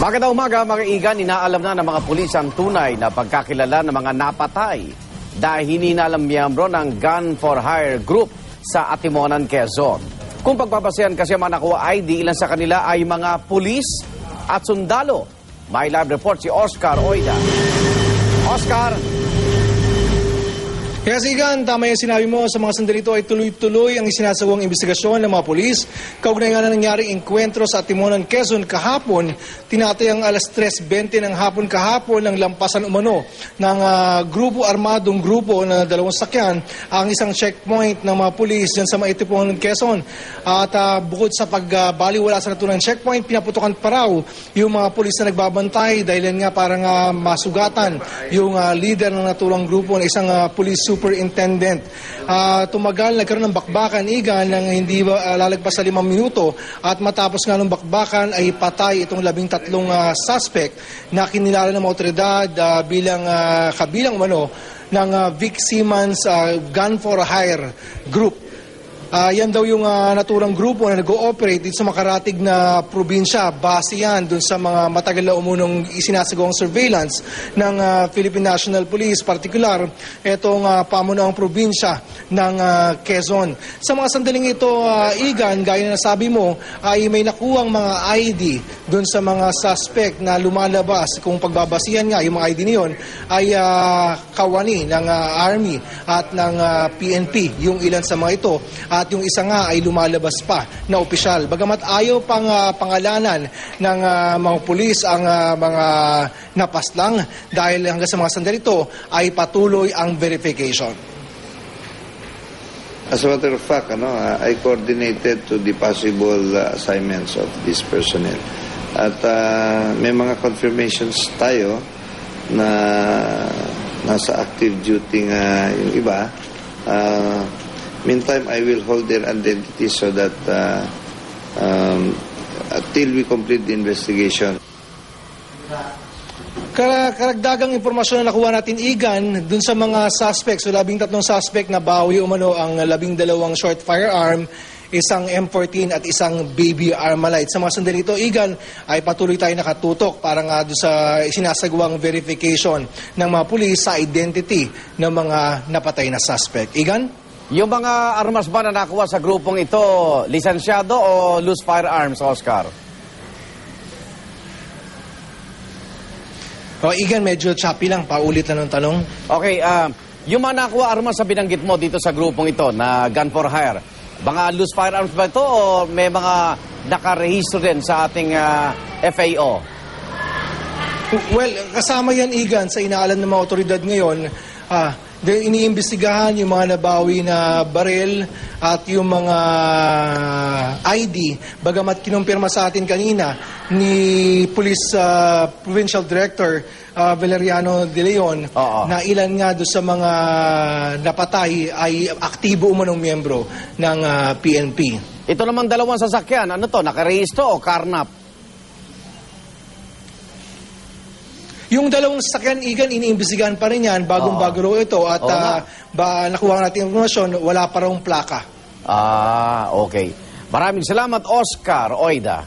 Magandang umaga mga igan, inaalam na ng mga pulis ang tunay na pagkakilala ng mga napatay dahil hininalang miyembro ng Gun for Hire group sa Atimonan, Quezon. Kung pagpapasayan kasi mga nakuha ID, ilan sa kanila ay mga pulis at sundalo. May live report si Oscar Oida. Oscar! Kaya Igan, tama yung sinabi mo, sa mga sandali ito ay tuloy-tuloy ang isinasawang investigasyon ng mga pulis. Kaugnay nga na nangyaring engkwentro sa Atimonan, Quezon kahapon, tinatayang alas 3:20 ng hapon kahapon ng lampasan umano ng armadong grupo na dalawang sakyan ang isang checkpoint ng mga pulis dyan sa Atimonan, Quezon. At bukod sa pagbaliwala sa naturang checkpoint, pinaputokan pa raw yung mga pulis na nagbabantay dahil nga parang masugatan yung leader ng naturang grupo na isang police superintendent. Tumagal, nagkaroon ng bakbakan, Igan, nang hindi lalagpas sa 5 minuto at matapos nga ng bakbakan ay patay itong 13 suspect na kinilala ng mga otoridad bilang kabilang ng Vic Simmons Gun for Hire group. Yan daw yung naturang grupo na nag-ooperate dito sa makaratig na probinsya. Base yan dun sa mga matagal na umunong isinasagawang surveillance ng Philippine National Police, particular itong pamunuang probinsya ng Quezon. Sa mga sandaling ito, Igan, gaya na nasabi mo, ay may nakuwang mga ID dun sa mga suspect na lumalabas. Kung pagbabasihan nga, yung mga ID niyon ay kawani ng Army at ng PNP, yung ilan sa mga ito. At yung isa nga ay lumalabas pa na opisyal. Bagamat ayaw pang pangalanan ng mga pulis ang mga napaslang dahil hanggang sa mga sandali ito ay patuloy ang verification. As a matter of fact, I coordinated to the possible assignments of this personnel. At may mga confirmations tayo na nasa active duty yung iba. Meantime, I will hold their identity so that till we complete the investigation. Karagdagang impormasyon na nakuha natin, Igan, dun sa mga suspects, so 13 suspect na bawi umano ang 12 short firearm, isang M14 at isang baby Armalite. Sa mga sandali ito, Igan, ay patuloy tayo nakatutok para nga doon sa sinasagawang verification ng mga pulis sa identity ng mga napatay na suspect. Igan? Yung mga armas ba na nakuha sa grupong ito, lisensyado o loose firearms, Oscar? Igan, medyo choppy lang. Paulit na ng tanong. Okay, yung mga nakuha armas sa binanggit mo dito sa grupong ito na Gun for Hire, mga loose firearms ba ito o may mga nakarehistro din sa ating FAO? Well, kasama yan, Igan, sa inaalam ng mga otoridad ngayon. Iniimbestigahan yung mga nabawi na baril at yung mga ID. Bagamat kinumpirma sa atin kanina ni Police Provincial Director Valeriano De Leon na ilan nga doon sa mga napatay ay aktibo umanong miyembro ng PNP. Ito naman dalawang sasakyan, ano to, nakarehistro o karnap? Yung dalawang sasakyan, Igan, iniimbestigahan pa rin yan, bagong-bago raw ito at nakuha natin informasyon, wala pa raw plaka. Okay. Maraming salamat, Oscar Oida.